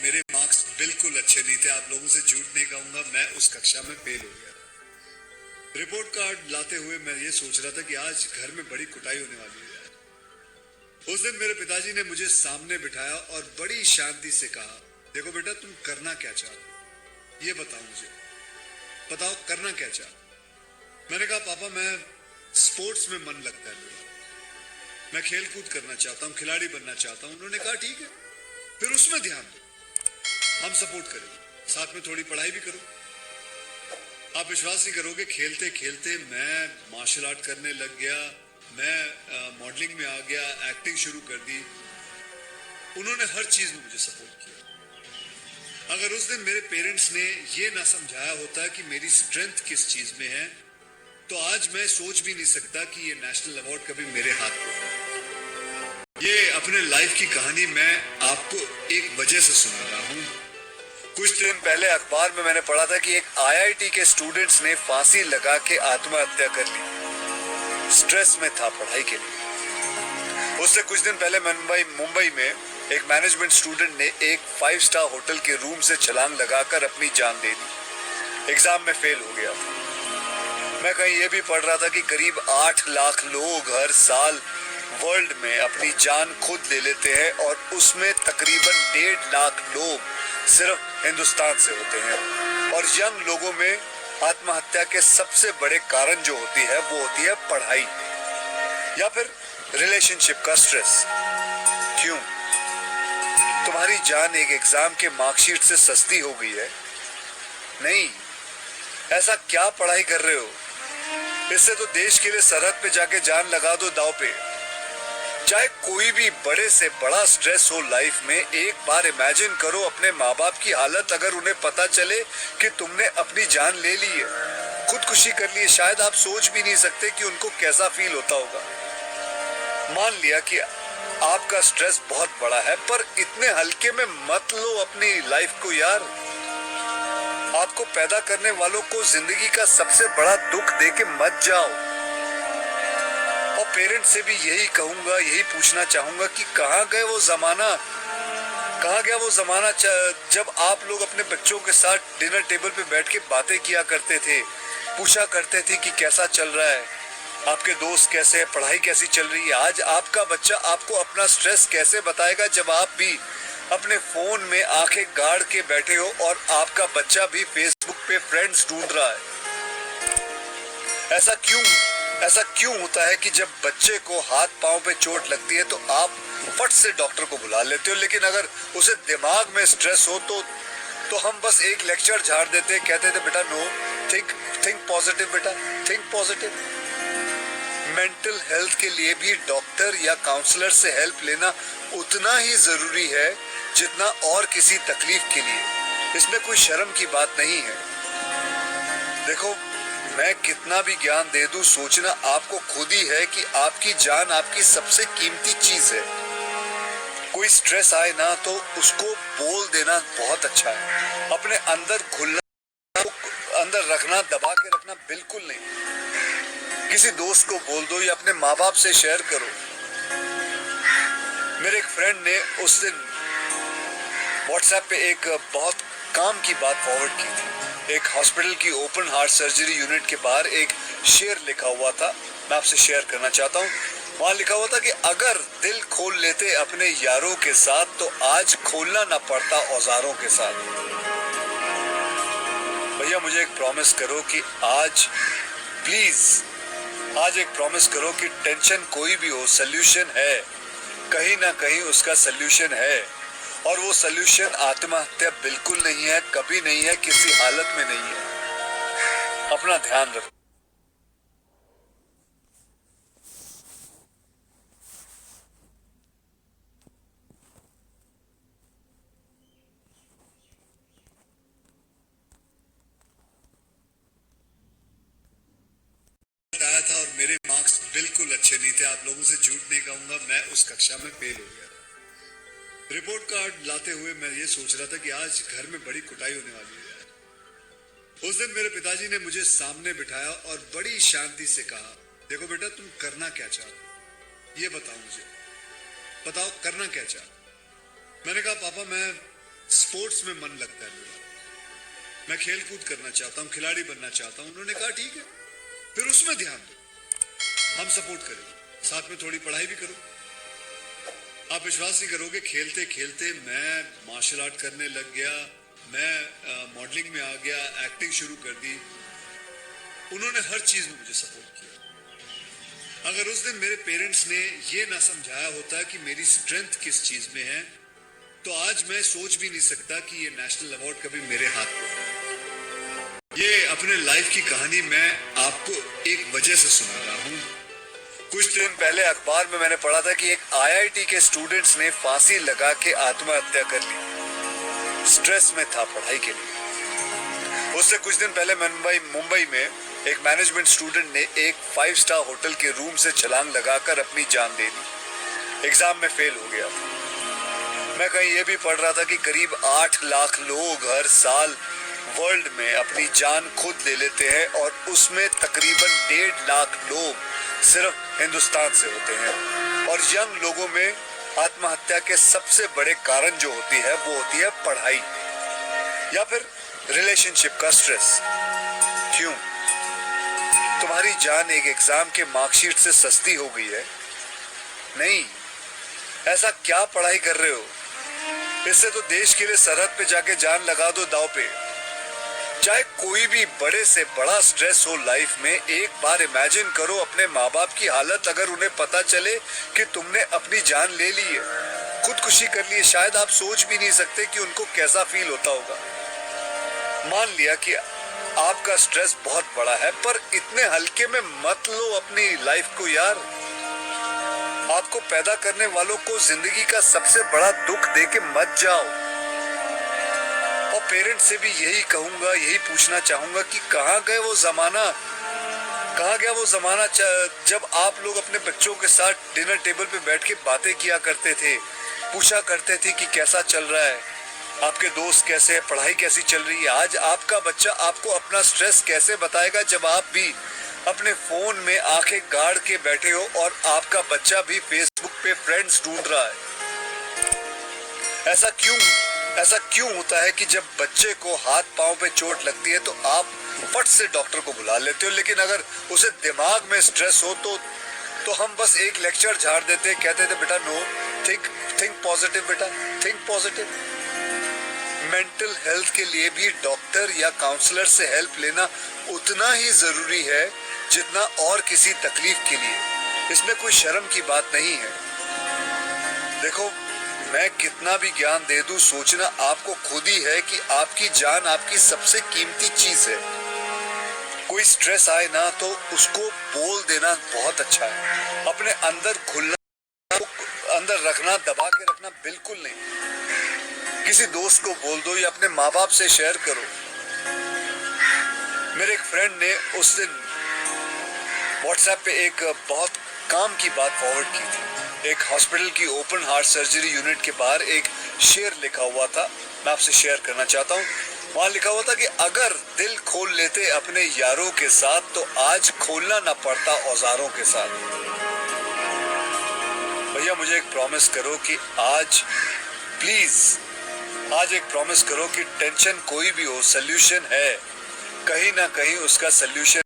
मेरे मार्क्स बिल्कुल अच्छे नहीं थे। आप लोगों से झूठ नहीं कहूंगा, मैं उस कक्षा में फेल हो गया था। रिपोर्ट कार्ड लाते हुए मैं ये सोच रहा था कि आज घर में बड़ी कुटाई होने वाली है। उस दिन मेरे पिताजी ने मुझे सामने बिठाया और बड़ी शांति से कहा, देखो बेटा, तुम करना क्या चाहते हो, ये बताओ मुझे, बताओ करना क्या चाहते। मैंने कहा, पापा मैं स्पोर्ट्स में मन लगता है मेरा, मैं खेल कूद करना चाहता हूँ, खिलाड़ी बनना चाहता हूँ। उन्होंने कहा, ठीक है, फिर उसमें ध्यान दो, हम सपोर्ट करेंगे, साथ में थोड़ी पढ़ाई भी करो। आप विश्वास नहीं करोगे, खेलते खेलते मैं मार्शल आर्ट करने लग गया, मैं मॉडलिंग में आ गया, एक्टिंग शुरू कर दी। उन्होंने हर चीज में मुझे सपोर्ट किया। अगर उस दिन मेरे पेरेंट्स ने ये ना समझाया होता कि मेरी स्ट्रेंथ किस चीज में है, तो आज मैं सोच भी नहीं सकता कि ये नेशनल अवार्ड कभी मेरे हाथ में। ये अपने लाइफ की कहानी मैं आपको एक वजह से सुना रहा हूं। कुछ दिन पहले अखबार में मैंने पढ़ा था कि एक आईआईटी के स्टूडेंट्स ने फांसी लगा के आत्महत्या कर ली। स्ट्रेस में था पढ़ाई के लिए। उससे कुछ दिन पहले मुंबई में एक मैनेजमेंट स्टूडेंट ने एक 5 स्टार होटल के रूम से छलांग लगाकर अपनी जान दे दी। एग्जाम में फेल हो गया था। मैं कहीं ये भी पढ़ रहा था कि करीब 8 लाख लोग हर साल वर्ल्ड में अपनी जान खुद ले लेते हैं और उसमें तकरीबन 1.5 लाख लोग सिर्फ हिंदुस्तान से होते हैं। और यंग लोगों में आत्महत्या के सबसे बड़े कारण जो होती है वो होती है पढ़ाई या फिर रिलेशनशिप का स्ट्रेस। क्यों? तुम्हारी जान एक एग्जाम के मार्कशीट से सस्ती हो गई है? नहीं। ऐसा क्या पढ़ाई कर रहे हो? इससे तो देश के लिए सरहद पे जाके जान लगा दो दांव पे। चाहे कोई भी बड़े से बड़ा स्ट्रेस हो लाइफ में, एक बार इमेजिन करो अपने माँ बाप की हालत अगर उन्हें पता चले कि तुमने अपनी जान ले ली है, खुदकुशी कर ली है। शायद आप सोच भी नहीं सकते कि उनको कैसा फील होता होगा। मान लिया कि आपका स्ट्रेस बहुत बड़ा है, पर इतने हल्के में मत लो अपनी लाइफ को यार। आपको पैदा करने वालों को जिंदगी का सबसे बड़ा दुख दे के मत जाओ। और पेरेंट्स से भी यही कहूंगा, यही पूछना चाहूंगा कि कहाँ गए वो जमाना, कहाँ गया वो जमाना जब आप लोग अपने बच्चों के साथ डिनर टेबल पे बैठ के बातें किया करते थे, पूछा करते थे कि कैसा चल रहा है, आपके दोस्त कैसे हैं, पढ़ाई कैसी चल रही है। आज आपका बच्चा आपको अपना स्ट्रेस कैसे बताएगा जब आप भी अपने फोन में आंखें गाड़ के बैठे हो और आपका बच्चा भी फेसबुक पे फ्रेंड्स ढूंढ रहा है। ऐसा क्यों होता है कि जब बच्चे को हाथ पांव पे चोट लगती है तो आप फट से डॉक्टर को बुला लेते हो, लेकिन अगर उसे दिमाग में स्ट्रेस हो तो हम बस एक लेक्चर झाड़ देते, कहते थे बेटा नो, थिंक पॉजिटिव बेटा, थिंक पॉजिटिव। मेंटल हेल्थ के लिए भी डॉक्टर या काउंसलर से हेल्प लेना उतना ही जरूरी है जितना और किसी तकलीफ के लिए। इसमें कोई शर्म की बात नहीं है। देखो, मैं कितना भी ज्ञान दे दूं, सोचना आपको खुद ही है कि आपकी जान आपकी सबसे कीमती चीज है। कोई स्ट्रेस आए ना तो उसको बोल देना बहुत अच्छा है। अपने अंदर अंदर रखना, दबा के रखना बिल्कुल नहीं। किसी दोस्त को बोल दो या अपने माँ बाप से शेयर करो। मेरे एक फ्रेंड ने उस दिन व्हाट्सएप पे एक बहुत काम की बात फॉरवर्ड की थी। एक हॉस्पिटल की ओपन हार्ट सर्जरी यूनिट के बाहर एक शेर लिखा हुआ था, मैं आपसे शेयर करना चाहता हूँ। वहां लिखा हुआ था कि अगर दिल खोल लेते अपने यारों के साथ तो आज खोलना ना पड़ता औजारों के साथ। भैया मुझे एक प्रॉमिस करो कि आज प्लीज आज एक प्रॉमिस करो कि टेंशन कोई भी हो, सोल्यूशन है, कहीं ना कहीं उसका सोल्यूशन है। और वो सोल्यूशन आत्महत्या बिल्कुल नहीं है, कभी नहीं है, किसी हालत में नहीं है। अपना ध्यान रखो। आया था और मेरे मार्क्स बिल्कुल अच्छे नहीं थे। आप लोगों से झूठ नहीं कहूंगा, मैं उस कक्षा में फेल हो गया था। रिपोर्ट कार्ड लाते हुए मैं ये सोच रहा था कि आज घर में बड़ी कुटाई होने वाली है। उस दिन मेरे पिताजी ने मुझे सामने बिठाया और बड़ी शांति से कहा, देखो बेटा, तुम करना क्या चाहते हो, ये बताओ मुझे, बताओ करना क्या चाहते हो। मैंने कहा, पापा मैं स्पोर्ट्स में मन लगता है मेरा, मैं खेल कूद करना चाहता हूं, खिलाड़ी बनना चाहता हूं। उन्होंने कहा ठीक है, फिर उसमें ध्यान दो, हम सपोर्ट करेंगे, साथ में थोड़ी पढ़ाई भी करो। आप विश्वास नहीं करोगे, खेलते खेलते मैं मार्शल आर्ट करने लग गया, मैं मॉडलिंग में आ गया, एक्टिंग शुरू कर दी। उन्होंने हर चीज में मुझे सपोर्ट किया। अगर उस दिन मेरे पेरेंट्स ने ये ना समझाया होता कि मेरी स्ट्रेंथ किस चीज में है, तो आज मैं सोच भी नहीं सकता कि ये नेशनल अवार्ड कभी मेरे हाथ में। ये अपने लाइफ की कहानी मैं आपको एक वजह से सुना रहा हूं। कुछ दिन पहले अखबार में मैंने पढ़ा था कि एक आईआईटी के स्टूडेंट्स ने फांसी लगा के आत्महत्या कर ली, स्ट्रेस में था पढ़ाई के लिए। उससे कुछ दिन पहले मुंबई में एक मैनेजमेंट स्टूडेंट ने एक 5 स्टार होटल के रूम से छलांग लगाकर अपनी जान दे दी, एग्जाम में फेल हो गया। मैं कहीं ये भी पढ़ रहा था कि करीब 8 लाख लोग हर साल वर्ल्ड में अपनी जान खुद ले लेते हैं और उसमें तकरीबन 1.5 लाख लोग सिर्फ हिंदुस्तान से होते हैं। और यंग लोगों में आत्महत्या के सबसे बड़े कारण जो होती है वो होती है पढ़ाई या फिर रिलेशनशिप का स्ट्रेस। क्यों? तुम्हारी जान एक एग्जाम के मार्कशीट से सस्ती हो गई है? नहीं। ऐसा क्या पढ़ाई कर रहे हो? इससे तो देश के लिए सरहद पे जाके जान लगा दो दांव पे। चाहे कोई भी बड़े से बड़ा स्ट्रेस हो लाइफ में, एक बार इमेजिन करो अपने माँ बाप की हालत अगर उन्हें पता चले कि तुमने अपनी जान ले ली है, खुदकुशी कर ली है। शायद आप सोच भी नहीं सकते कि उनको कैसा फील होता होगा। मान लिया कि आपका स्ट्रेस बहुत बड़ा है, पर इतने हल्के में मत लो अपनी लाइफ को यार। आपको पैदा करने वालों को जिंदगी का सबसे बड़ा दुख दे के मत जाओ। और पेरेंट्स से भी यही कहूंगा, यही पूछना चाहूंगा कि कहाँ गए वो जमाना, कहाँ गया वो जमाना जब आप लोग अपने बच्चों के साथ डिनर टेबल पे बैठ के बातें किया करते थे, पूछा करते थे कि कैसा चल रहा है, आपके दोस्त कैसे हैं, पढ़ाई कैसी चल रही है। आज आपका बच्चा आपको अपना स्ट्रेस कैसे बताएगा जब आप भी अपने फोन में आंखें गाड़ के बैठे हो और आपका बच्चा भी फेसबुक पे फ्रेंड्स ढूंढ रहा है। ऐसा क्यों होता है कि जब बच्चे को हाथ पांव पे चोट लगती है तो आप फट से डॉक्टर को बुला लेते हो, लेकिन अगर उसे दिमाग में स्ट्रेस हो तो हम बस एक लेक्चर झाड़ देते, कहते थे बेटा नो, थिंक पॉजिटिव बेटा, थिंक पॉजिटिव। मेंटल हेल्थ के लिए भी डॉक्टर या काउंसलर से हेल्प लेना उतना ही जरूरी है जितना और किसी तकलीफ के लिए। इसमें कोई शर्म की बात नहीं है। देखो, मैं कितना भी ज्ञान दे दूं, सोचना आपको खुद ही है कि आपकी जान आपकी सबसे कीमती चीज है। कोई स्ट्रेस आए ना तो उसको बोल देना बहुत अच्छा है। अपने अंदर खुलना, अंदर रखना, दबा के रखना बिल्कुल नहीं। किसी दोस्त को बोल दो या अपने माँ बाप से शेयर करो। मेरे एक फ्रेंड ने उस दिन व्हाट्सएप पे एक बहुत काम की बात फॉरवर्ड की थी। एक हॉस्पिटल की ओपन हार्ट सर्जरी यूनिट के बाहर एक शेर लिखा हुआ था, मैं आपसे शेयर करना चाहता हूँ। वहां लिखा हुआ था कि अगर दिल खोल लेते अपने यारों के साथ तो आज खोलना ना पड़ता औजारों के साथ। भैया मुझे एक प्रॉमिस करो कि आज प्लीज एक प्रॉमिस करो कि टेंशन कोई भी हो, सोल्यूशन है, कहीं ना कहीं उसका सोल्यूशन